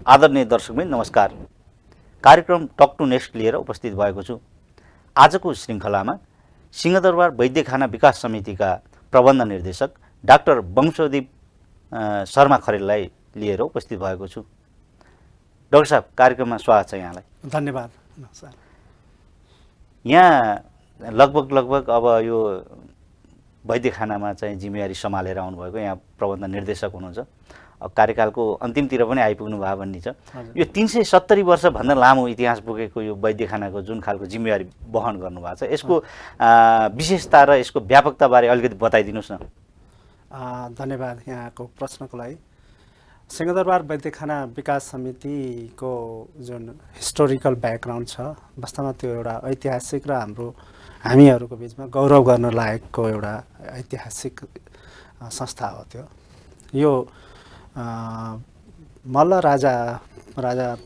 आदरणीय दर्शकबिन नमस्कार। कार्यक्रम टक टु नेक्स्ट लिएर उपस्थित भएको छु। आजको श्रृङ्खलामा सिंहदरबार वैद्यखाना विकास समितिका प्रबन्ध निर्देशक डाक्टर वंशदीप शर्मा खरेललाई लिएर उपस्थित भएको छु। डाक्टर साहब, कार्यक्रममा स्वागत छ यहाँलाई। धन्यवाद। यहाँ लगभग अब यो वैद्यखानामा चाहिँ जिम्मेवारी सम्हालेर आउनुभएको यहाँ प्रबन्ध निर्देशक हुनुहुन्छ। कार्यकालको अन्तिमतिर पनि आइपुग्नु भयो भन्ने छ। यो 370 वर्षभन्दा लामो इतिहास बोकेको यो वैद्यखानाको जुन खालको जिम्मेवारी वहन गर्नुभएको छ, यसको विशेषता र यसको व्यापकताबारे अलिकति बताइदिनुहोस् न। धन्यवाद यहाँको प्रश्नको लागि। सिंहदरबार वैद्यखाना विकास समितिको जुन हिस्टोरिकल ब्याकग्राउन्ड छ, वास्तवमा त्यो एउटा ऐतिहासिक र हामीहरूको बिचमा गौरव गर्न लायकको एउटा ऐतिहासिक संस्था हो। त्यो यो मल्ल राजा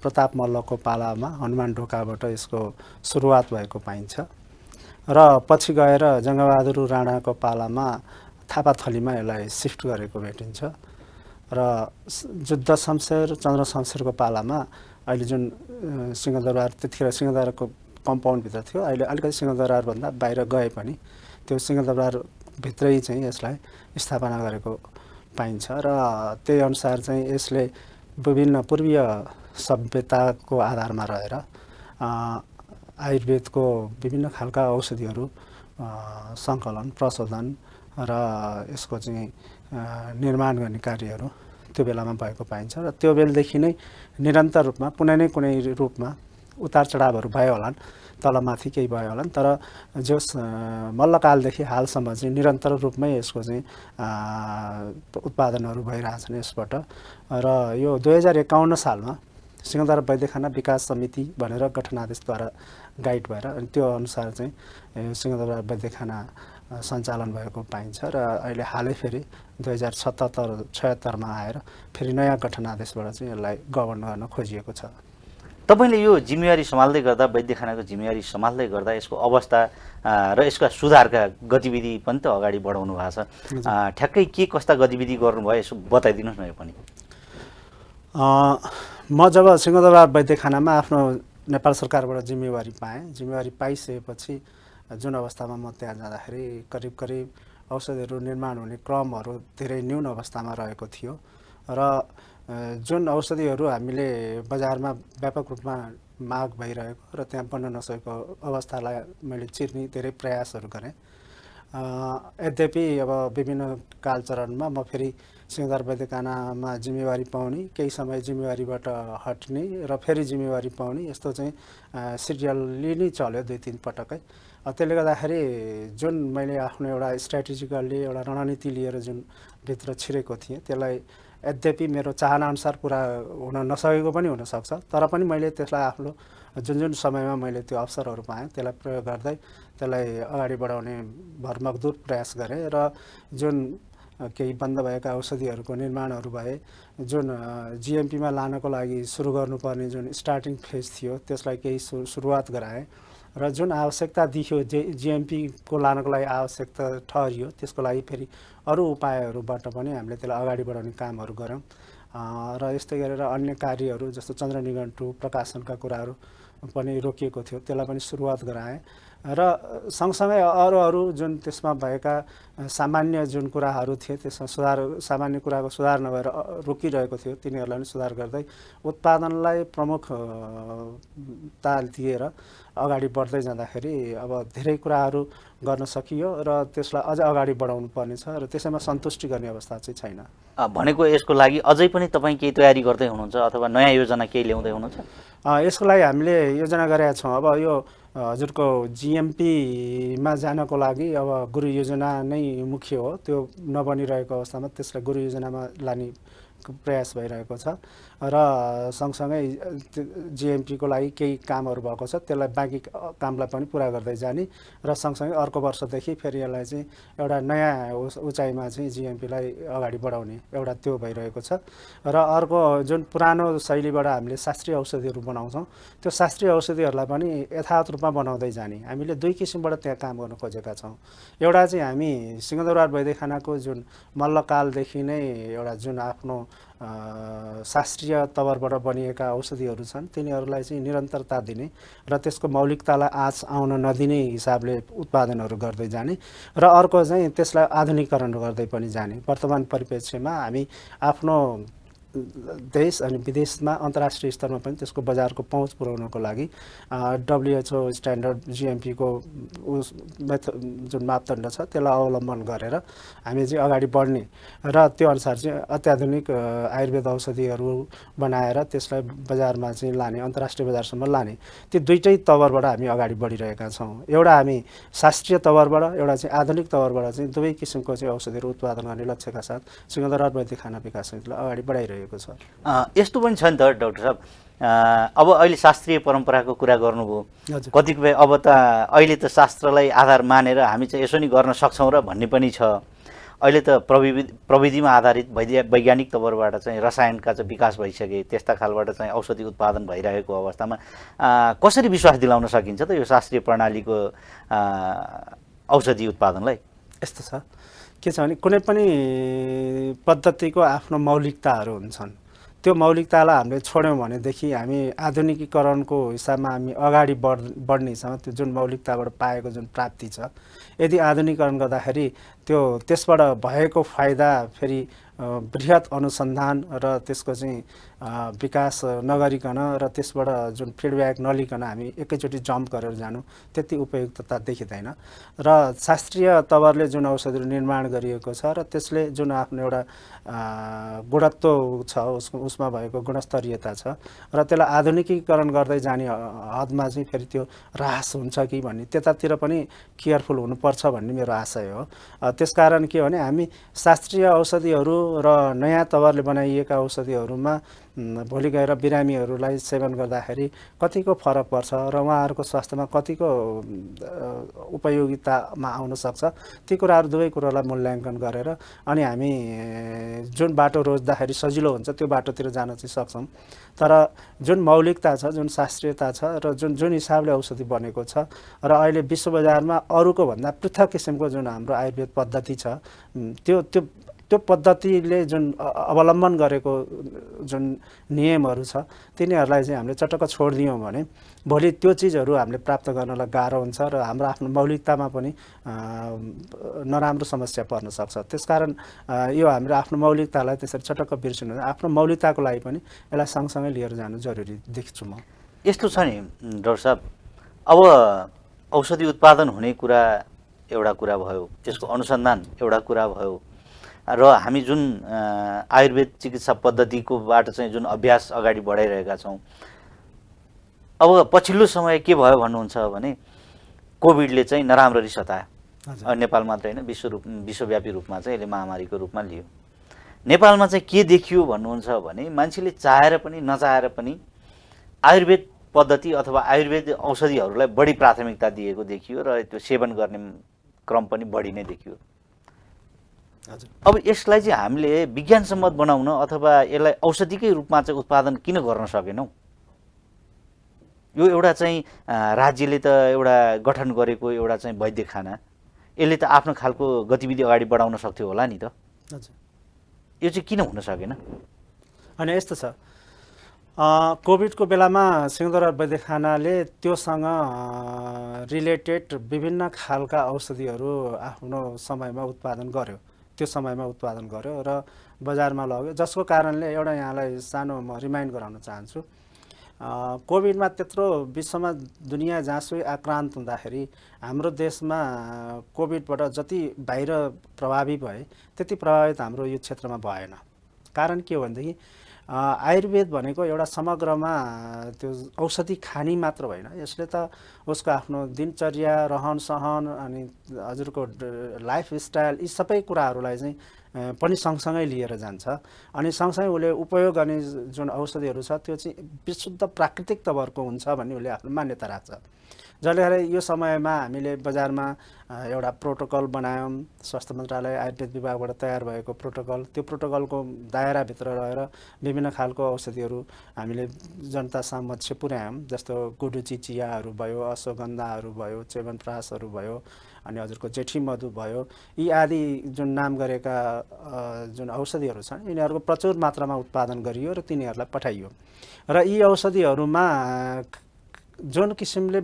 प्रताप मल्लको पालामा हनुमान ढोकाबाट यसको सुरुवात भएको पाइन्छ र पछि गएर जङ्गबहादुर राणाको पालामा थापाथलीमा यसलाई सिफ्ट गरेको भेटिन्छ र जुद्ध शमशेर चन्द्र शमशेरको पालामा अहिले जुन सिंहदरबार, त्यतिखेर सिंहदरबारको कम्पाउन्डभित्र थियो, अहिले अलिकति सिंहदरबारभन्दा बाहिर गए पनि त्यो सिंहदरबारभित्रै चाहिँ यसलाई स्थापना गरेको पाइन्छ र त्यही अनुसार चाहिँ यसले विभिन्न पूर्वीय सभ्यताको आधारमा रहेर आयुर्वेदको विभिन्न खालका औषधिहरू सङ्कलन, प्रशोधन र यसको चाहिँ निर्माण गर्ने कार्यहरू त्यो बेलामा भएको पाइन्छ र त्यो बेलदेखि नै निरन्तर रूपमा कुनै न कुनै रूपमा उतार चढावहरू भयो होलान्, तलमाथि केही भयो होलान्, तर जस मल्लकालदेखि हालसम्म चाहिँ निरन्तर रूपमै यसको चाहिँ उत्पादनहरू भइरहेछन् यसबाट। र यो 2051 सालमा सिंहदरबार वैद्यखाना विकास समिति भनेर गठनादेशद्वारा गाइड भएर अनि त्यो अनुसार चाहिँ सिंहदरबार वैद्यखाना सञ्चालन भएको पाइन्छ र अहिले हालै फेरि 2077-76मा आएर फेरि नयाँ गठनादेशबाट चाहिँ यसलाई गभर्न गर्न खोजिएको छ। तपाईले यो जिम्मेवारी सम्हाल्दै गर्दा, वैद्यखानाको जिम्मेवारी सम्हाल्दै गर्दा यसको अवस्था र यसका सुधारका गतिविधि पनि त अगाडि बढाउनु भएको छ। ठ्याक्कै के कस्ता गतिविधि गर्नुभयो यसो बताइदिनुहोस् न। यो पनि म जब सिंहदरबार वैद्यखानामा आफ्नो नेपाल सरकारबाट जिम्मेवारी पाएँ, जिम्मेवारी पाइसकेपछि जुन अवस्थामा म त्यहाँ जाँदाखेरि करिब औषधिहरू निर्माण हुने क्रमहरू धेरै न्यून अवस्थामा रहेको थियो र जुन औषधिहरू हामीले बजारमा व्यापक रूपमा माग भइरहेको र त्यहाँ बन्न नसकेको अवस्थालाई मैले चिर्ने धेरै प्रयासहरू गरेँ। यद्यपि अब विभिन्न कालचरणमा म फेरि सिंहदरबार वैद्यखानामा जिम्मेवारी पाउने, केही समय जिम्मेवारीबाट हट्ने र फेरि जिम्मेवारी पाउने, यस्तो चाहिँ सिरियल्ली नै चल्यो 2-3 पटकै। त्यसले गर्दाखेरि जुन मैले आफ्नो एउटा स्ट्राटेजिकल्ली एउटा रणनीति लिएर जुन भित्र छिरेको थिएँ, त्यसलाई यद्यपि मेरो चाहनाअनुसार पुरा हुन नसकेको पनि हुनसक्छ, तर पनि मैले त्यसलाई आफ्नो जुन समयमा मैले त्यो अवसरहरू पाएँ त्यसलाई प्रयोग गर्दै त्यसलाई अगाडि बढाउने भरमग्दुर प्रयास गरेँ र जुन केही बन्द भएका औषधिहरूको निर्माणहरू भए, जुन जिएमपीमा लानको लागि सुरु गर्नुपर्ने जुन स्टार्टिङ फेज थियो त्यसलाई केही सुरुवात गराएँ र जुन आवश्यकता देखियो जिएमपीको लानको लागि आवश्यकता ठहरियो, त्यसको लागि फेरि अरू उपायहरूबाट पनि हामीले त्यसलाई अगाडि बढाउने कामहरू गऱ्यौँ र यस्तै गरेर अन्य कार्यहरू जस्तो चन्द्र निघण्टु प्रकाशनका कुराहरू पनि रोकिएको थियो, त्यसलाई पनि सुरुवात गराएँ र सँगसँगै अरू जुन त्यसमा भएका सामान्य जुन कुराहरू थिए त्यसमा सामान्य कुराको सुधार नभएर रोकिरहेको थियो तिनीहरूलाई पनि सुधार गर्दै उत्पादनलाई प्रमुखता दिएर अगाडि बढ्दै जाँदाखेरि अब धेरै कुराहरू गर्न सकियो र त्यसलाई अझ अगाडि बढाउनु पर्नेछ र त्यसैमा सन्तुष्टि गर्ने अवस्था चाहिँ छैन। भनेको यसको लागि अझै पनि तपाईँ केही तयारी गर्दै हुनुहुन्छ अथवा नयाँ योजना केही ल्याउँदै हुनुहुन्छ? यसको लागि हामीले योजना गरेका छौँ। अब यो हजुरको जिएमपीमा जानको लागि अब गुरु योजना नै मुख्य हो, त्यो नबनिरहेको अवस्थामा त्यसलाई गुरु योजनामा लाने प्रयास भइरहेको छ र सँगसँगै जिएमपीको लागि केही कामहरू भएको छ, त्यसलाई बाँकी कामलाई पनि पुरा गर्दै जाने र सँगसँगै अर्को वर्षदेखि फेरि यसलाई चाहिँ एउटा नयाँ उचाइमा चाहिँ जिएमपीलाई अगाडि बढाउने एउटा त्यो भइरहेको छ र अर्को जुन पुरानो शैलीबाट हामीले शास्त्रीय औषधिहरू बनाउँछौँ, त्यो शास्त्रीय औषधिहरूलाई पनि यथावत रूपमा बनाउँदै जाने हामीले 2 किसिमबाट त्यहाँ काम गर्न खोजेका छौँ। एउटा चाहिँ हामी सिंहदरबार वैद्यखानाको जुन मल्लकालदेखि नै एउटा जुन आफ्नो शास्त्रीय तवरबाट बनिएका औषधिहरू छन् तिनीहरूलाई चाहिँ निरन्तरता दिने र त्यसको मौलिकतालाई आँच आउन नदिने हिसाबले उत्पादनहरू गर्दै जाने र अर्को चाहिँ त्यसलाई आधुनिकीकरण गर्दै पनि जाने। वर्तमान परिप्रेक्ष्यमा हामी आफ्नो देश अनि विदेशमा अन्तर्राष्ट्रिय स्तरमा पनि त्यसको बजारको पहुँच पुर्याउनको लागि WHO स्ट्यान्डर्ड GMP को जुन मापदण्ड छ त्यसलाई अवलम्बन गरेर हामी चाहिँ अगाडि बढ्ने र त्यो अनुसार चाहिँ अत्याधुनिक आयुर्वेद औषधिहरू बनाएर त्यसलाई बजारमा चाहिँ लाने, अन्तर्राष्ट्रिय बजारसम्म लाने, त्यो दुईटै तवरबाट हामी अगाडि बढिरहेका छौँ। एउटा हामी शास्त्रीय तवरबाट, एउटा चाहिँ आधुनिक तवरबाट चाहिँ दुवै किसिमको चाहिँ औषधिहरू उत्पादन गर्ने लक्ष्यका साथ सिंहदरबार वैद्य खाना विकास समितिले अगाडि बढाइरहेको छ। यस्तो पनि छ नि त डाक्टर साहब, अब अहिले शास्त्रीय परम्पराको कुरा गर्नुभयो, कतिपय अब त अहिले त शास्त्रलाई आधार मानेर हामी चाहिँ यसो नि गर्न सक्छौँ र भन्ने पनि छ। अहिले त प्रविधिमा आधारित वैज्ञानिक तवरबाट चाहिँ रसायनका चाहिँ विकास भइसके, त्यस्ता खालबाट चाहिँ औषधि उत्पादन भइरहेको अवस्थामा कसरी विश्वास दिलाउन सकिन्छ त यो शास्त्रीय प्रणालीको औषधि उत्पादनलाई? यस्तो छ, के छ भने कुनै पनि पद्धतिको आफ्नो मौलिकताहरू हुन्छन्। त्यो मौलिकतालाई हामीले छोड्यौँ भनेदेखि हामी आधुनिकीकरणको हिसाबमा हामी अगाडि बढ्ने हिसाबमा त्यो जुन मौलिकताबाट पाएको जुन प्राप्ति छ, यदि आधुनिकीकरण गर्दाखेरि त्यो त्यसबाट भएको फाइदा फेरि बृहत अनुसन्धान र त्यसको चाहिँ विकास नगरिकन र त्यसबाट जुन फिडब्याक नलिकन हामी एकैचोटि जम्प गरेर जानु त्यति उपयुक्तता देखिँदैन। र शास्त्रीय तवरले जुन औषधिहरू निर्माण गरिएको छ र त्यसले जुन आफ्नो एउटा गुणत्व छ, उसमा भएको गुणस्तरीयता छ र त्यसलाई आधुनिकीकरण गर्दै जाने हदमा चाहिँ फेरि त्यो ह्रास हुन्छ कि भन्ने त्यतातिर पनि केयरफुल हुनुपर्छ भन्ने मेरो आशय हो। त्यसकारण के भने हामी शास्त्रीय औषधिहरू र नयाँ तवरले बनाइएका औषधिहरूमा भोलि गएर बिरामीहरूलाई सेवन गर्दाखेरि कतिको फरक पर्छ र उहाँहरूको स्वास्थ्यमा कतिको उपयोगितामा आउन सक्छ, ती कुराहरू दुवै कुरालाई मूल्याङ्कन गरेर अनि हामी जुन बाटो रोज्दाखेरि सजिलो हुन्छ त्यो बाटोतिर जान चाहिँ सक्छौँ। तर जुन मौलिकता छ, जुन शास्त्रीयता छ र जुन हिसाबले औषधि बनेको छ र अहिले विश्व बजारमा अरूको भन्दा पृथक किसिमको जुन हाम्रो आयुर्वेद पद्धति छ, त्यो पद्धतिले जुन अवलम्बन गरेको जुन नियमहरू छ तिनीहरूलाई चाहिँ हामीले चटक्क छोडिदियौँ भने भोलि त्यो चिजहरू हामीले प्राप्त गर्नलाई गाह्रो हुन्छ र हाम्रो आफ्नो मौलिकतामा पनि नराम्रो समस्या पर्न सक्छ। त्यसकारण यो हाम्रो आफ्नो मौलिकतालाई त्यसरी चटक्क बिर्सिनु, आफ्नो मौलिकताको लागि पनि यसलाई सँगसँगै लिएर जानु जरुरी देख्छु म। यस्तो छ नि डाक्टर साहब, अब औषधि उत्पादन हुने कुरा एउटा कुरा भयो, त्यसको अनुसन्धान एउटा कुरा भयो र हामी जुन आयुर्वेद चिकित्सा पद्धतिकोबाट चाहिँ जुन अभ्यास अगाडि बढाइरहेका छौँ, अब पछिल्लो समय के भयो भन्नुहुन्छ भने कोभिडले चाहिँ नराम्ररी सतायो। नेपाल मात्र होइन, विश्वव्यापी रूपमा चाहिँ यसले महामारीको रूपमा लियो। नेपालमा चाहिँ के देखियो भन्नुहुन्छ भने मान्छेले चाहेर पनि नचाहेर पनि आयुर्वेद पद्धति अथवा आयुर्वेद औषधिहरूलाई बढी प्राथमिकता दिएको देखियो र त्यो सेवन गर्ने क्रम पनि बढी नै देखियो। अब यसलाई चाहिँ हामीले विज्ञानसम्मत बनाउन अथवा यसलाई औषधिकै रूपमा चाहिँ उत्पादन किन गर्न सकेनौँ? यो एउटा चाहिँ राज्यले त एउटा गठन गरेको एउटा चाहिँ वैद्य खाना, यसले त आफ्नो खालको गतिविधि अगाडि बढाउन सक्थ्यो होला नि त। यो चाहिँ किन हुन सकेन? अनि यस्तो छ, कोभिडको बेलामा सिंहदरबार वैद्य खानाले त्योसँग रिलेटेड विभिन्न खालका औषधिहरू आफ्नो समयमा उत्पादन गर्यो, त्यो समयमा उत्पादन गर्यो र बजारमा लग्यो, जसको कारणले एउटा यहाँलाई सानो म रिमाइन्ड गराउन चाहन्छु। कोभिडमा त्यत्रो विश्वमा दुनियाँ जहाँसुकै आक्रान्त हुँदाखेरि हाम्रो देशमा कोभिडबाट जति बाहिर प्रभावी भए त्यति प्रभावित हाम्रो यो क्षेत्रमा भएन। कारण के हो भनेदेखि आयुर्वेद भनेको एउटा समग्रमा त्यो औषधि खानी मात्र होइन, यसले त उसको आफ्नो दिनचर्या, रहन सहन अनि हजुरको लाइफस्टाइल यी सबै कुराहरूलाई चाहिँ पनि सँगसँगै लिएर जान्छ। अनि सँगसँगै उसले उपयोग गर्ने जुन औषधिहरू छ त्यो चाहिँ विशुद्ध प्राकृतिक तवरको हुन्छ भन्ने उसले आफ्नो मान्यता राख्छ। जसले गर्दा यो समयमा हामीले बजारमा एउटा प्रोटोकल बनायौँ, स्वास्थ्य मन्त्रालय आयुर्वेद विभागबाट तयार भएको प्रोटोकल। त्यो प्रोटोकलको दायराभित्र रहेर विभिन्न खालको औषधिहरू हामीले जनता समक्ष पुर्यायौँ। जस्तो गुडुची चियाहरू भयो, अश्वगन्धाहरू भयो, च्यवनप्राशहरू भयो, अनि हजुरको जेठी मधु भयो। यी आदि जुन नाम गरेका जुन औषधिहरू छन् यिनीहरूको प्रचुर मात्रामा उत्पादन गरियो र तिनीहरूलाई पठाइयो। र यी औषधिहरूमा जुन किसिमले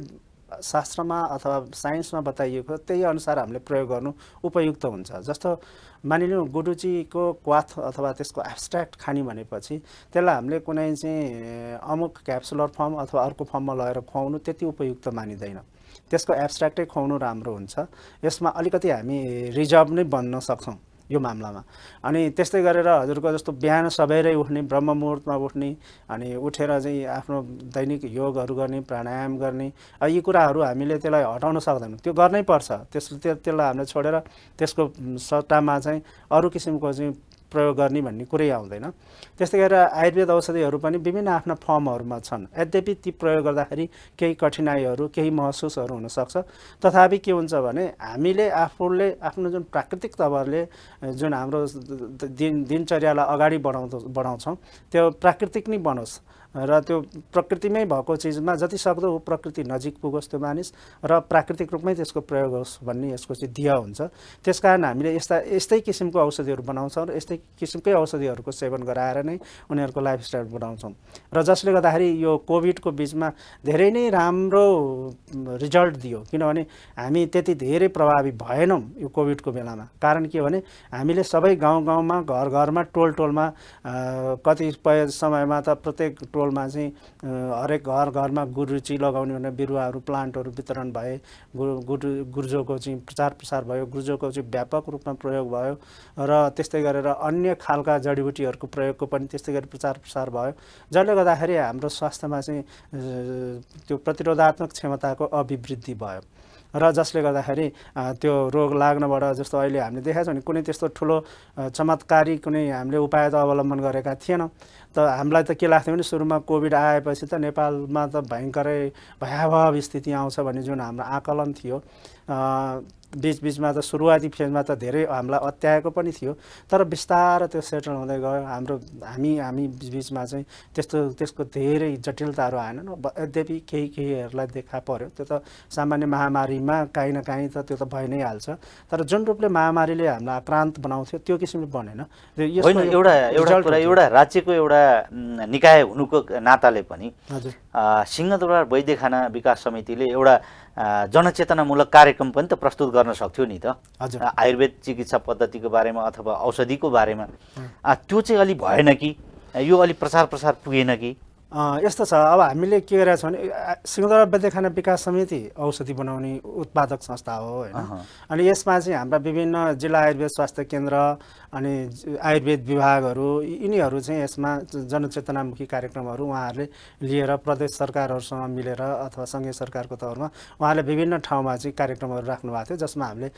शास्त्रमा अथवा साइन्समा बताइएको त्यही अनुसार हामीले प्रयोग गर्नु उपयुक्त हुन्छ। जस्तो मानिलिउँ गुडुचीको क्वाथ अथवा त्यसको एब्स्ट्र्याक्ट खाने भनेपछि त्यसलाई हामीले कुनै चाहिँ अमुक क्याप्सुलर फर्म अथवा अर्को फर्ममा लगेर खुवाउनु त्यति उपयुक्त मानिँदैन। त्यसको एब्स्ट्र्याक्टै खुवाउनु राम्रो हुन्छ। यसमा अलिकति हामी रिजर्भ नै बन्न सक्छौँ यो मामलामा। अनि त्यस्तै गरेर हजुरको जस्तो बिहान सबेरै उठ्ने, ब्रह्म मुहुर्तमा उठ्ने, अनि उठेर चाहिँ आफ्नो दैनिक योगहरू गर्ने, प्राणायाम गर्ने, यी कुराहरू हामीले त्यसलाई हटाउन सक्दैनौँ। त्यो गर्नै पर्छ। त्यसलाई हामीले छोडेर त्यसको सट्टामा चाहिँ अरू किसिमको चाहिँ प्रयोग गर्ने भन्ने कुरै आउँदैन। त्यस्तै गरेर आयुर्वेद औषधिहरू पनि विभिन्न आफ्ना फर्महरूमा छन्। यद्यपि ती प्रयोग गर्दाखेरि केही कठिनाइहरू, केही महसुसहरू हुनसक्छ। तथापि के हुन्छ भने हामीले आफूले आफ्नो जुन प्राकृतिक तवरले जुन हाम्रो दिनचर्यालाई अगाडि बढाउँछौँ त्यो प्राकृतिक नै बनोस् र त्यो प्रकृतिमै भएको चिजमा जति सक्दो ऊ प्रकृति नजिक पुगोस् त्यो मानिस र प्राकृतिक रूपमै त्यसको प्रयोग होस् भन्ने यसको चाहिँ ध्येय हुन्छ। त्यसकारण हामीले यस्तै किसिमको औषधिहरू बनाउँछौँ र यस्तै किसिमकै औषधिहरूको सेवन गराएर नै उनीहरूको लाइफस्टाइल बनाउँछौँ। र जसले गर्दाखेरि यो कोभिडको बिचमा धेरै नै राम्रो रिजल्ट दियो। किनभने हामी त्यति धेरै प्रभावी भएनौँ यो कोभिडको बेलामा। कारण के भने हामीले सबै गाउँ गाउँमा, घर घरमा, टोल टोलमा, कतिपय समयमा त प्रत्येक टोलमा चाहिँ हरेक घर घरमा गुरुची लगाउने भनेर बिरुवाहरू, प्लान्टहरू वितरण भए। गुर्जोको चाहिँ प्रचार प्रसार भयो। गुर्जोको चाहिँ व्यापक रूपमा प्रयोग भयो र त्यस्तै गरेर अन्य खालका जडीबुटीहरूको प्रयोगको पनि त्यस्तै गरी प्रचार प्रसार भयो। जसले गर्दाखेरि हाम्रो स्वास्थ्यमा चाहिँ त्यो प्रतिरोधात्मक क्षमताको अभिवृद्धि भयो र जसले गर्दाखेरि त्यो रोग लाग्नबाट जस्तो अहिले हामीले देखाएको छौँ नि कुनै त्यस्तो ठुलो चमत्कारी कुनै हामीले उपाय त अवलम्बन गरेका थिएनौँ। त हामीलाई त के लाग्थ्यो भने सुरुमा कोभिड आएपछि त नेपालमा त भयङ्करै भयावह स्थिति आउँछ भन्ने जुन हाम्रो आकलन थियो। बिचबिचमा त सुरुवाती फेजमा त धेरै हामीलाई अत्याएको पनि थियो। तर बिस्तारै त्यो सेटल हुँदै गयो। हामी बिचमा चाहिँ त्यसको धेरै जटिलताहरू आएनन्। यद्यपि केहीहरूलाई देखा पर्यो। त्यो त सामान्य महामारीमा काहीँ न काहीँ त त्यो त भइ नै हाल्छ। तर जुन रूपले महामारीले हामीलाई आक्रान्त बनाउँथ्यो त्यो किसिमले बनेन। होइन, एउटा राज्यको एउटा निकाय हुनुको नाताले पनि सिंहदरबार वैद्य खाना विकास समितिले एउटा जनचेतनामूलक कार्यक्रम पनि त प्रस्तुत गर्न सक्थ्यो नि त। आयुर्वेद चिकित्सा पद्धतिको बारेमा अथवा औषधिको बारेमा। त्यो चाहिँ अलि भएन कि? यो अलि प्रचार प्रसार पुगेन कि? यस्तो छ। अब हामीले के गरेका छौँ भने सिंहदरबार वैद्य खाना विकास समिति औषधि बनाउने उत्पादक संस्था हो होइन। अनि यसमा चाहिँ हाम्रा विभिन्न जिल्ला आयुर्वेद स्वास्थ्य केन्द्र अनि आयुर्वेद विभागहरू यिनीहरू चाहिँ यसमा जनचेतनामुखी कार्यक्रमहरू उहाँहरूले लिएर प्रदेश सरकारहरूसँग मिलेर अथवा सङ्घीय सरकारको तौरमा उहाँले विभिन्न ठाउँमा चाहिँ कार्यक्रमहरू राख्नु भएको थियो जसमा हामीले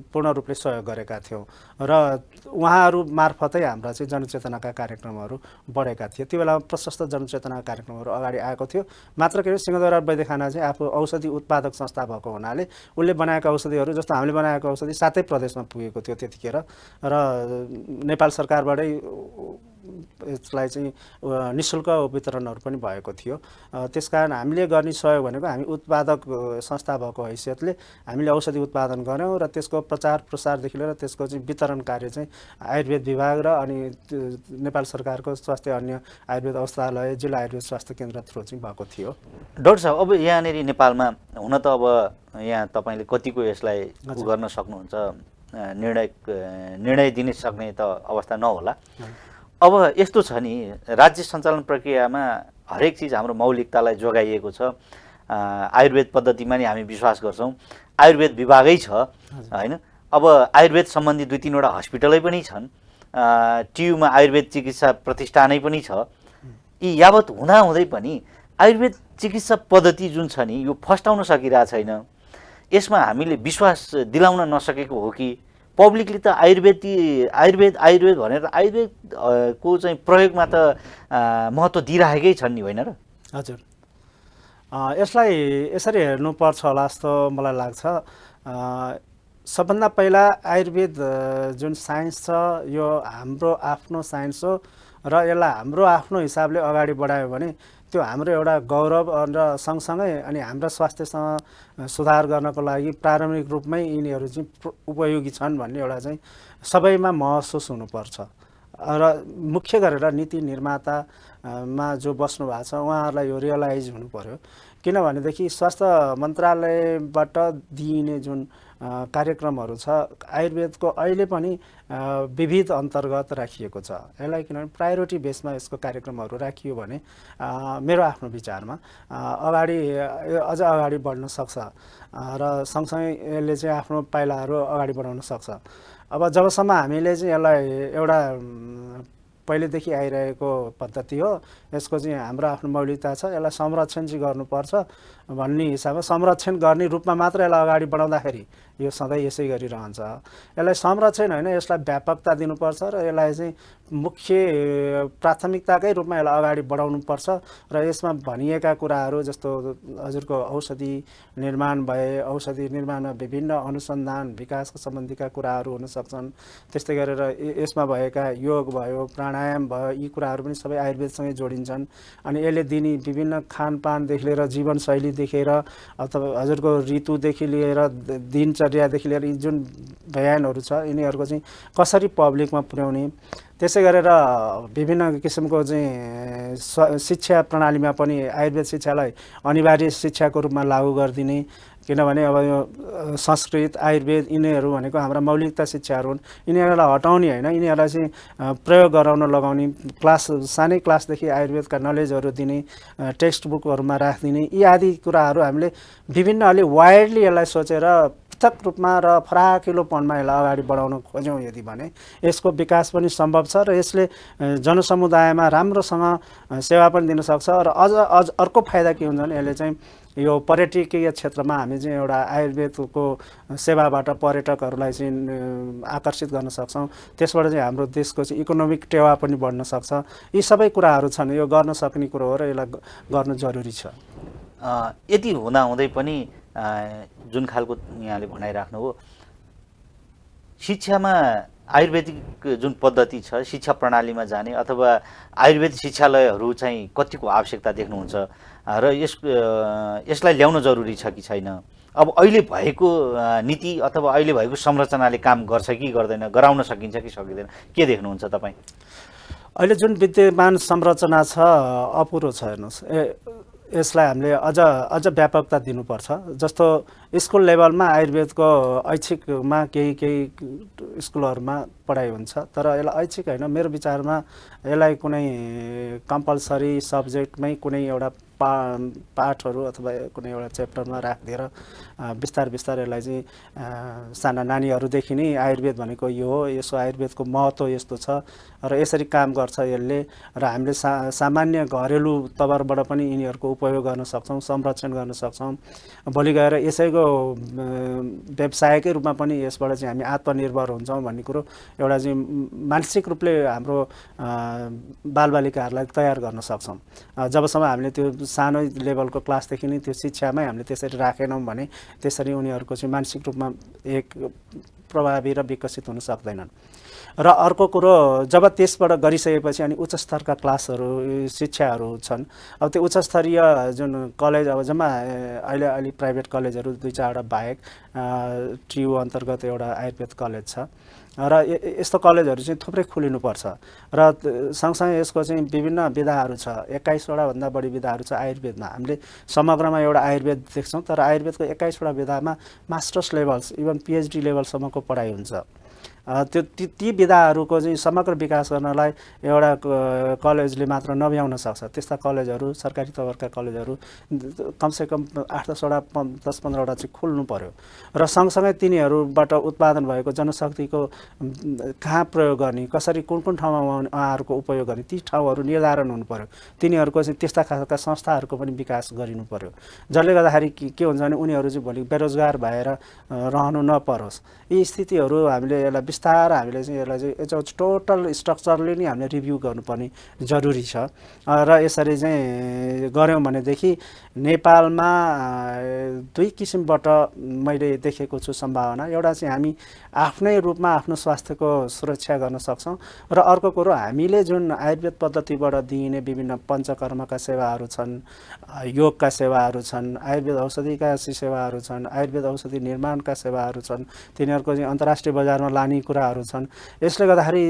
पूर्ण रूपले सहयोग गरेका थियौँ र उहाँहरू मार्फतै हाम्रा चाहिँ जनचेतनाका कार्यक्रमहरू बढेका थिए। त्यो बेला प्रशस्त जनचेतना कार्यक्रमहरू अगाडि आएको थियो। मात्र के सिंहदरबार वैद्य खाना चाहिँ आफू औषधि उत्पादक संस्था भएको हुनाले उसले बनाएका औषधिहरू जस्तो हामीले बनाएको औषधि 7 प्रदेशमा पुगेको थियो त्यतिखेर र नेपाल सरकारबाटै यसलाई चाहिँ निःशुल्क वितरणहरू पनि भएको थियो। त्यसकारण हामीले गर्ने सहयोग भनेको हामी उत्पादक संस्था भएको हैसियतले हामीले औषधि उत्पादन गऱ्यौँ र त्यसको प्रचार प्रसारदेखि लिएर त्यसको चाहिँ वितरण कार्य चाहिँ आयुर्वेद विभाग र अनि नेपाल सरकारको स्वास्थ्य अन्य आयुर्वेद औषधालय जिल्ला आयुर्वेद स्वास्थ्य केन्द्र थ्रु चाहिँ भएको थियो। डाक्टर साहब, अब यहाँनिर नेपालमा हुन त अब यहाँ तपाईँले कतिको यसलाई गर्न सक्नुहुन्छ, निर्णय दिन सक्ने त अवस्था नहोला। अब यस्तो छ नि, राज्य सञ्चालन प्रक्रियामा हरेक चिज हाम्रो मौलिकतालाई जोगाइएको छ। आयुर्वेद पद्धतिमा नि हामी विश्वास गर्छौँ। आयुर्वेद विभागै छ होइन। अब आयुर्वेद सम्बन्धी 2-3वटा हस्पिटलै पनि छन्। टियुमा आयुर्वेद चिकित्सा प्रतिष्ठानै पनि छ। यी यावत हुँदाहुँदै पनि आयुर्वेद चिकित्सा पद्धति जुन छ नि यो फस्टाउन सकिरहेको छैन। यसमा हामीले विश्वास दिलाउन नसकेको हो कि पब्लिकले त आयुर्वेद भनेर आयुर्वेदको चाहिँ प्रयोगमा त महत्त्व दिइराखेकै छन् नि, होइन र? हजुर, यसलाई यसरी हेर्नुपर्छ होला जस्तो मलाई लाग्छ। सबभन्दा पहिला आयुर्वेद जुन साइन्स छ यो हाम्रो आफ्नो साइन्स हो र यसलाई हाम्रो आफ्नो हिसाबले अगाडि बढायो भने त्यो हाम्रो एउटा गौरव र सँगसँगै अनि हाम्रो स्वास्थ्यसँग सुधार गर्नको लागि प्रारम्भिक रूपमै यिनीहरू चाहिँ उपयोगी छन् भन्ने एउटा चाहिँ सबैमा महसुस हुनुपर्छ। र मुख्य गरेर नीति निर्मातामा जो बस्नु भएको छ उहाँहरूलाई यो रियलाइज हुनु पर्यो। किनभनेदेखि स्वास्थ्य मन्त्रालयबाट दिइने जुन कार्यक्रमहरू छ आयुर्वेदको अहिले पनि विविध अन्तर्गत राखिएको छ। यसलाई किनभने प्रायोरिटी बेसमा यसको कार्यक्रमहरू राखियो भने मेरो आफ्नो विचारमा अझ अगाडि बढ्न सक्छ र सँगसँगै यसले चाहिँ आफ्नो पाइलाहरू अगाडि बढाउन सक्छ। अब जबसम्म हामीले चाहिँ यसलाई एउटा पहिलेदेखि आइरहेको पद्धति हो, यसको चाहिँ हाम्रो आफ्नो मौलिकता छ, यसलाई संरक्षण चाहिँ गर्नुपर्छ भन्ने हिसाबमा संरक्षण गर्ने रूपमा मात्र यसलाई अगाडि बढाउँदाखेरि यो सधैँ यसै गरिरहन्छ। यसलाई संरक्षण होइन, यसलाई व्यापकता दिनुपर्छ र यसलाई चाहिँ मुख्य प्राथमिकताकै रूपमा यसलाई अगाडि बढाउनुपर्छ र यसमा भनिएका कुराहरू जस्तो हजुरको औषधि निर्माण भए औषधि निर्माणमा विभिन्न अनुसन्धान विकासका सम्बन्धीका कुराहरू हुन सक्छन्। त्यस्तै गरेर यसमा भएका योग भयो, प्राणायाम भयो, यी कुराहरू पनि सबै आयुर्वेदसँगै जोडिन्छन्। अनि यसले दिने विभिन्न खानपानदेखि लिएर जीवनशैली देखेर अथवा हजुरको ऋतुदेखि लिएर दिनचर्यादेखि लिएर यी जुन बयानहरू छ यिनीहरूको चाहिँ कसरी पब्लिकमा पुर्याउने, त्यसै गरेर विभिन्न किसिमको चाहिँ शिक्षा प्रणालीमा पनि आयुर्वेद शिक्षालाई अनिवार्य शिक्षाको रूपमा लागू गरिदिने। किनभने अब यो संस्कृत आयुर्वेद यिनीहरू भनेको हाम्रा मौलिकता शिक्षाहरू हुन्, यिनीहरूलाई हटाउने होइन, यिनीहरूलाई चाहिँ प्रयोग गराउन लगाउने, सानै क्लासदेखि आयुर्वेदका नलेजहरू दिने, टेक्स्ट बुकहरूमा राखिदिने, यी आदि कुराहरू हामीले विभिन्न अलि वाइडली यसलाई सोचेर पृथक रूपमा र फराकिलोपनमा यसलाई अगाडि बढाउन खोज्यौँ यदि भने यसको विकास पनि सम्भव छ र यसले जनसमुदायमा राम्रोसँग सेवा पनि दिन सक्छ। र अझ अर्को फाइदा के हुन्छ भने यसले चाहिँ यो पर्यटकीय क्षेत्रमा हामी चाहिँ एउटा आयुर्वेदको सेवाबाट पर्यटकहरूलाई चाहिँ आकर्षित गर्न सक्छौँ। त्यसबाट चाहिँ हाम्रो देशको चाहिँ इकोनोमिक टेवा पनि बढ्न सक्छ। यी सबै कुराहरू छन्, यो गर्न सक्ने कुरो हो र यसलाई गर्नु जरुरी छ। यति हुँदाहुँदै पनि जुन खालको यहाँले भनाइराख्नु हो, शिक्षामा आयुर्वेदिक जुन पद्धति छ शिक्षा प्रणालीमा जाने अथवा आयुर्वेदिक शिक्षालयहरू चाहिँ कतिको आवश्यकता देख्नुहुन्छ र यसलाई ल्याउन जरुरी छ कि छैन? अब अहिले भएको नीति अथवा अहिले भएको संरचनाले काम गर्छ कि गर्दैन, गराउन सकिन्छ कि सकिँदैन, के देख्नुहुन्छ तपाईँ? अहिले जुन विद्यमान संरचना छ अपुरो छ। हेर्नुहोस्, यसलाई हामीले अझ व्यापकता दिनुपर्छ। जस्तो स्कुल लेभलमा आयुर्वेदको ऐच्छिकमा केही स्कुलहरूमा पढाइ हुन्छ, तर यसलाई ऐच्छिक होइन, मेरो विचारमा यसलाई कुनै कम्पलसरी सब्जेक्टमै कुनै एउटा पाठहरू अथवा कुनै एउटा च्याप्टरमा राखिदिएर बिस्तार यसलाई चाहिँ साना नानीहरूदेखि नै आयुर्वेद भनेको यो हो, यसो आयुर्वेदको महत्त्व यस्तो छ र यसरी काम गर्छ यसले, र हामीले सामान्य घरेलु तवरबाट पनि यिनीहरूको उपयोग गर्न सक्छौँ, संरक्षण गर्न सक्छौँ। भोलि गएर यसैको व्यवसायकै रूपमा पनि यसबाट चाहिँ हामी आत्मनिर्भर हुन्छौँ भन्ने कुरो एउटा चाहिँ मानसिक रूपले हाम्रो बालबालिकाहरूलाई तयार गर्न सक्छौँ। जबसम्म हामीले त्यो सानो लेभलको क्लासदेखि नै त्यो शिक्षामै हामीले त्यसरी राखेनौँ भने त्यसरी उनीहरूको चाहिँ मानसिक रूपमा एक प्रभावी र विकसित हुन सक्दैनन्। र अर्को कुरो, जब त्यसबाट गरिसकेपछि अनि उच्च स्तरका क्लासहरू शिक्षाहरू छन्, अब त्यो उच्च स्तरीय जुन कलेज अब जम्मा अहिले प्राइभेट कलेजहरू 2-4वटा बाहेक TU अन्तर्गत एउटा आयुर्वेद कलेज छ र यस्तो कलेजहरू चाहिँ थुप्रै खुलिनुपर्छ। र सँगसँगै यसको चाहिँ विभिन्न विधाहरू छ, 21वटा भन्दा बढी विधाहरू छ आयुर्वेदमा। हामीले समग्रमा एउटा आयुर्वेद देख्छौँ, तर आयुर्वेदको 21वटा विधामा मास्टर्स लेभल्स इभन PhD लेभलसम्मको पढाइ हुन्छ। ती विधाहरूको चाहिँ समग्र विकास गर्नलाई एउटा कलेजले मात्र नभ्याउन सक्छ। त्यस्ता कलेजहरू सरकारी तवरका कलेजहरू कमसेकम 8-10वटा 10-15वटा चाहिँ खुल्नु पर्यो र सँगसँगै तिनीहरूबाट उत्पादन भएको जनशक्तिको कहाँ प्रयोग गर्ने, कसरी कुन ठाउँमा उहाँहरूको उपयोग गर्ने, ती ठाउँहरू निर्धारण हुनु पर्यो। तिनीहरूको चाहिँ त्यस्ता खालका संस्थाहरूको पनि विकास गरिनु पर्यो, जसले गर्दाखेरि के हुन्छ भने उनीहरू चाहिँ भोलि बेरोजगार भएर रहनु नपरोस्। यी स्थितिहरू हामीले यसलाई बिस्तार हामीले चाहिँ यसलाई चाहिँ टोटल स्ट्रक्चरले नै हामीले रिभ्यू गर्नुपर्ने जरुरी छ। र यसरी चाहिँ गऱ्यौँ भनेदेखि नेपालमा दुई किसिमबाट मैले देखेको छु सम्भावना। एउटा चाहिँ हामी आफ्नै रूपमा आफ्नो स्वास्थ्यको सुरक्षा गर्न सक्छौँ र अर्को कुरो हामीले जुन आयुर्वेद पद्धतिबाट दिइने विभिन्न पञ्चकर्मका सेवाहरू छन्, योगका सेवाहरू छन्, आयुर्वेद औषधिका सेवाहरू छन्, आयुर्वेद औषधि निर्माणका सेवाहरू छन्, तिनीहरूको चाहिँ अन्तर्राष्ट्रिय बजारमा लाने कुराहरू छन्। यसले गर्दाखेरि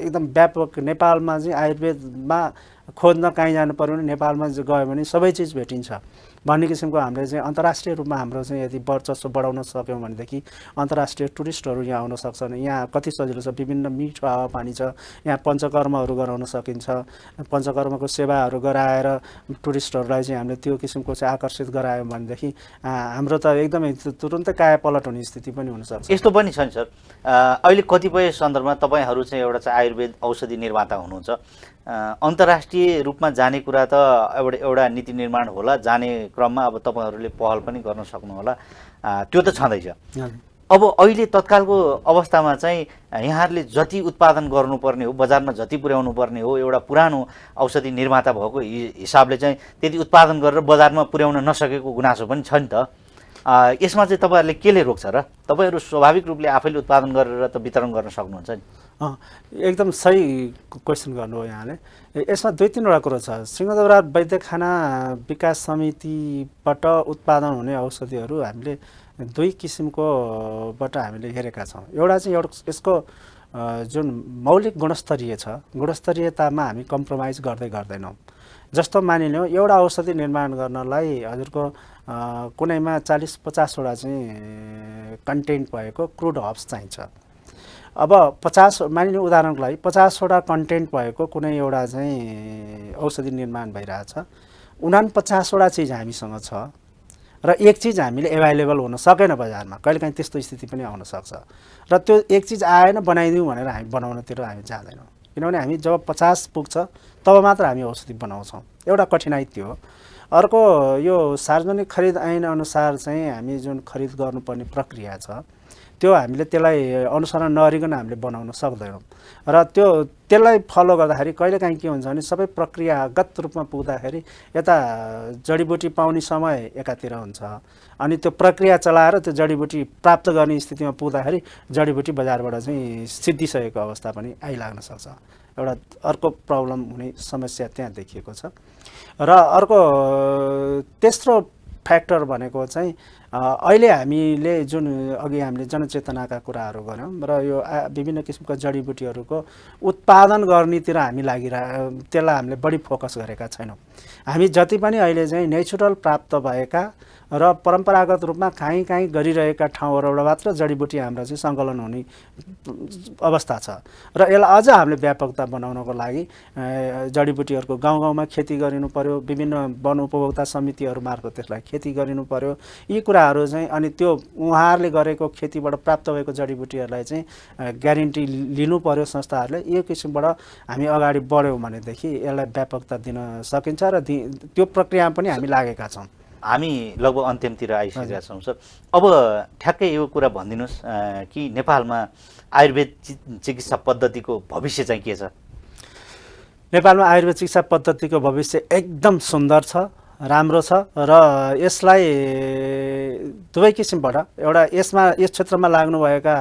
एकदम व्यापक नेपालमा चाहिँ आयुर्वेदमा खोज्न कहीँ जानु पर्यो भने नेपालमा गयो भने सबै चिज भेटिन्छ भन्ने किसिमको हामीले चाहिँ अन्तर्राष्ट्रिय रूपमा हाम्रो चाहिँ यदि वर्चस्व बढाउन सक्यौँ भनेदेखि अन्तर्राष्ट्रिय टुरिस्टहरू यहाँ आउन सक्छन्। यहाँ कति सजिलो छ, विभिन्न मिठो हावापानी छ, यहाँ पञ्चकर्महरू गराउन सकिन्छ। पञ्चकर्मको सेवाहरू गराएर टुरिस्टहरूलाई चाहिँ हामीले त्यो किसिमको चाहिँ आकर्षित गरायौँ भनेदेखि हाम्रो त एकदमै तुरुन्तै कायापलट हुने स्थिति पनि हुनसक्छ। यस्तो पनि छ नि सर, अहिले कतिपय सन्दर्भमा तपाईँहरू चाहिँ एउटा चाहिँ आयुर्वेद औषधि निर्माता हुनुहुन्छ, अन्तर्राष्ट्रिय रूपमा जाने कुरा त एउटा नीति निर्माण होला, जाने क्रममा अब तपाईँहरूले पहल पनि गर्न सक्नुहोला, त्यो त छँदैछ। अब अहिले तत्कालको अवस्थामा चाहिँ यहाँहरूले जति उत्पादन गर्नुपर्ने हो, बजारमा जति पुर्याउनु पर्ने हो, एउटा पुरानो औषधि निर्माता भएको हिसाबले चाहिँ त्यति उत्पादन गरेर बजारमा पुर्याउन नसकेको गुनासो पनि छ नि त। यसमा चाहिँ तपाईँहरूले केले रोक्छ र? तपाईँहरू स्वाभाविक रूपले आफैले उत्पादन गरेर त वितरण गर्न सक्नुहुन्छ नि। एकदम सही क्वेसन गर्नुभयो यहाँले। यसमा दुई तिनवटा कुरो छ। सिंहदरबार वैद्यखाना विकास समितिबाट उत्पादन हुने औषधिहरू हामीले दुई किसिमकोबाट हामीले हेरेका छौँ। एउटा चाहिँ यसको जुन मौलिक गुणस्तरीय छ, गुणस्तरीयतामा हामी कम्प्रोमाइज गर्दैनौँ। जस्तो मानिलिउँ एउटा औषधि निर्माण गर्नलाई हजुरको कुनैमा 40-50वटा चाहिँ कन्टेन्ट भएको क्रुड हब्स चाहिन्छ। अब 50 मानिलिउँ उदाहरणको लागि 50वटा कन्टेन्ट भएको कुनै एउटा चाहिँ औषधि निर्माण भइरहेछ, 49वटा चिज हामीसँग छ र एक चिज हामीले एभाइलेबल हुन सकेन बजारमा। कहिलेकाहीँ त्यस्तो स्थिति पनि आउन सक्छ र त्यो एक चिज आएन बनाइदिउँ भनेर हामी बनाउनतिर हामी जाँदैनौँ, किनभने हामी जब 50 पुग्छ तब मात्र हामी औषधि बनाउँछौँ। एउटा कठिनाइ त्यो हो। अर्को यो सार्वजनिक खरिद ऐन अनुसार चाहिँ हामी जुन खरिद गर्नुपर्ने प्रक्रिया छ त्यो हामीले त्यसलाई अनुसरण नगरिकन हामीले बनाउन सक्दैनौँ र त्यसलाई फलो गर्दाखेरि कहिलेकाहीँ के हुन्छ भने सबै प्रक्रियागत रूपमा पुग्दाखेरि यता जडीबुटी पाउने समय एकातिर हुन्छ, अनि त्यो प्रक्रिया चलाएर त्यो जडीबुटी प्राप्त गर्ने स्थितिमा पुग्दाखेरि जडीबुटी बजारबाट चाहिँ सिद्धिसकेको अवस्था पनि आइलाग्न सक्छ। एउटा अर्को प्रब्लम हुने समस्या त्यहाँ देखिएको छ। र अर्को तेस्रो फ्याक्टर भनेको चाहिँ अहिले हामीले जुन अघि हामीले जनचेतनाका कुराहरू गऱ्यौँ र यो विभिन्न किसिमका जडीबुटीहरूको उत्पादन गर्नेतिर हामी त्यसलाई हामीले बढी फोकस गरेका छैनौँ। हामी जति पनि अहिले चाहिँ नेचुरल प्राप्त भएका र परम्परागत रूपमा काहीँ गरिरहेका ठाउँहरूबाट मात्र जडीबुटी हाम्रो चाहिँ सङ्कलन हुने अवस्था छ र यसलाई अझ हामीले व्यापकता बनाउनको लागि जडीबुटीहरूको गाउँमा खेती गरिनु पर्यो, विभिन्न वन उपभोक्ता समितिहरू मार्फत त्यसलाई खेती गरिनु पर्यो। यी कुराहरू चाहिँ अनि त्यो उहाँहरूले गरेको खेतीबाट प्राप्त भएको जडीबुटीहरूलाई चाहिँ ग्यारेन्टी लिनु पर्यो संस्थाहरूले। यो किसिमबाट हामी अगाडि बढ्यौँ भनेदेखि यसलाई व्यापकता दिन सकिन्छ र त्यो प्रक्रियामा पनि हामी लागेका छौँ। हामी लगभग अन्तिमतिर आइसकेका छौँ सर। अब ठ्याक्कै यो कुरा भनिदिनुहोस् कि नेपालमा आयुर्वेद चिकित्सा पद्धतिको भविष्य चाहिँ के छ? नेपालमा आयुर्वेद चिकित्सा पद्धतिको भविष्य एकदम सुन्दर छ, राम्रो छ र यसलाई दुवै किसिमबाट एउटा यस क्षेत्रमा लाग्नुभएका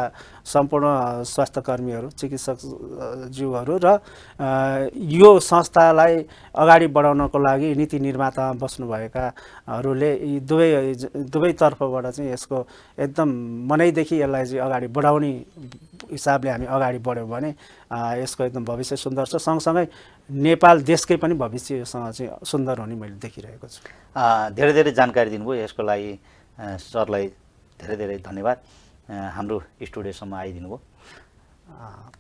सम्पूर्ण स्वास्थ्यकर्मीहरू, चिकित्सकज्यूहरू र यो संस्थालाई अगाडि बढाउनको लागि नीति निर्मातामा बस्नुभएकाहरूले यी दुवैतर्फबाट चाहिँ यसको एकदम मनैदेखि यसलाई चाहिँ अगाडि बढाउने हिसाबले हामी अगाडि बढ्यौँ भने यसको एकदम भविष्य सुन्दर छ। सँगसँगै नेपाल देशकै पनि भविष्य योसँग चाहिँ सुन्दर हुने मैले देखिरहेको छु। धेरै धेरै जानकारी दिनुभयो, यसको लागि सरलाई धेरै धेरै धन्यवाद। हाम्रो स्टुडियोसम्म आइदिनु भयो,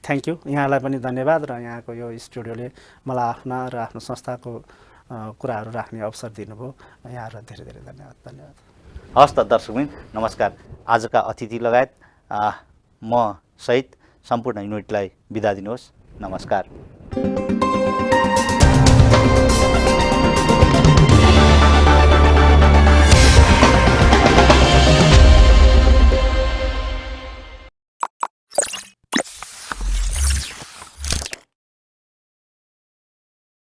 थ्याङ्क यू। यहाँलाई पनि धन्यवाद र यहाँको यो स्टुडियोले मलाई आफ्ना र आफ्नो संस्थाको कुराहरू राख्ने अवसर दिनुभयो, यहाँहरूलाई धेरै धेरै धन्यवाद। हस् त दर्शकवृन्द, नमस्कार। आजका अतिथि लगायत म सहित सम्पूर्ण युनिटलाई बिदा दिनुहोस्। नमस्कार।